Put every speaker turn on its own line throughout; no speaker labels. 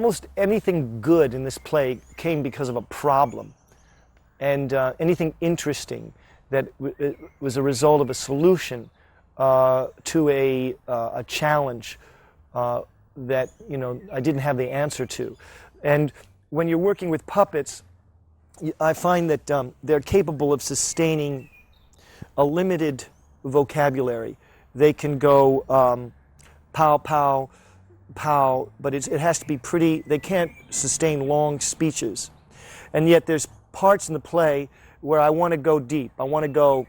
almost anything good in this play came because of a problem, and anything interesting that was a result of a solution to a challenge that I didn't have the answer to. And when you're working with puppets, I find that they're capable of sustaining a limited vocabulary. They can go pow, pow, pow, but it has to be pretty. They can't sustain long speeches. And yet there's parts in the play where I want to go deep. I want to go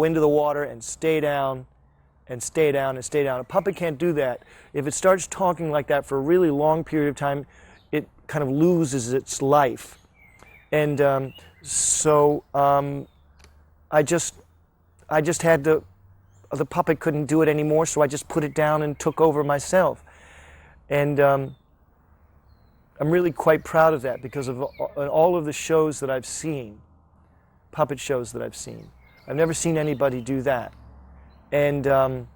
into the water and stay down and stay down and stay down. A puppet can't do that. If it starts talking like that for a really long period of time, it kind of loses its life. And so I just had to, the puppet couldn't do it anymore, so I just put it down and took over myself. And I'm really quite proud of that because of all of the shows that I've seen, puppet shows that I've seen. I've never seen anybody do that. And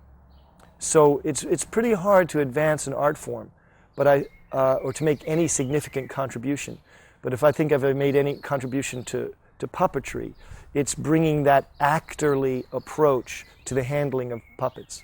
so it's pretty hard to advance an art form, but or to make any significant contribution. But if I think I've made any contribution to puppetry, it's bringing that actorly approach to the handling of puppets.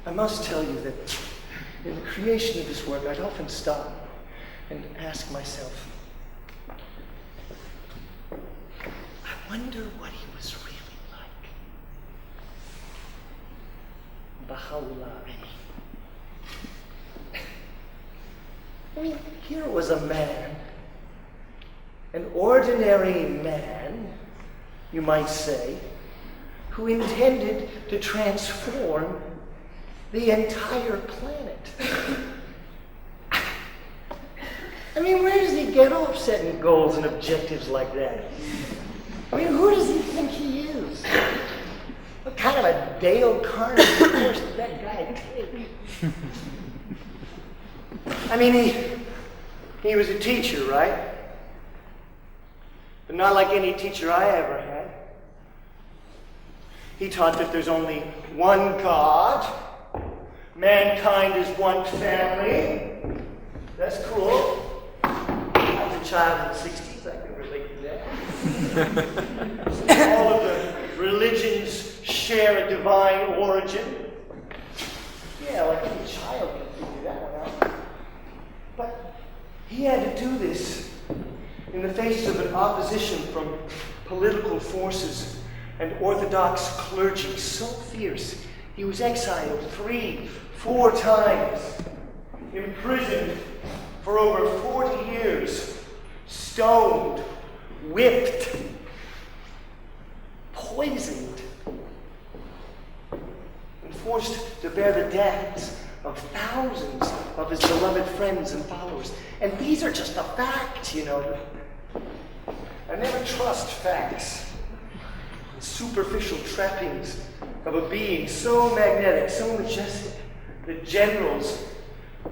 I must tell you that in the creation of this work, I'd often stop and ask myself, I wonder what he was really like. Baha'u'llah. I mean, here was a man, an ordinary man, you might say, who intended to transform the entire planet. I mean, where does he get off setting goals and objectives like that? I mean, who does he think he is? What kind of a Dale Carnegie course did that guy take? I mean, he was a teacher, right? But not like any teacher I ever had. He taught that there's only one God. Mankind is one family. That's cool. I was a child in the 60s. I can relate to that. All of the religions share a divine origin. Yeah, like any child can figure that one out. But he had to do this in the face of an opposition from political forces and Orthodox clergy so fierce. He was exiled 3-4 times, imprisoned for over 40 years, stoned, whipped, poisoned, and forced to bear the deaths of thousands of his beloved friends and followers. And these are just the facts, you know. I never trust facts. The superficial trappings of a being so magnetic, so majestic, that generals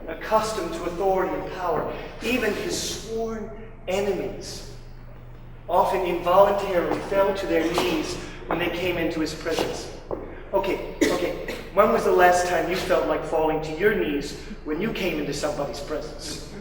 accustomed to authority and power, even his sworn enemies, often involuntarily fell to their knees when they came into his presence. Okay, when was the last time you felt like falling to your knees when you came into somebody's presence?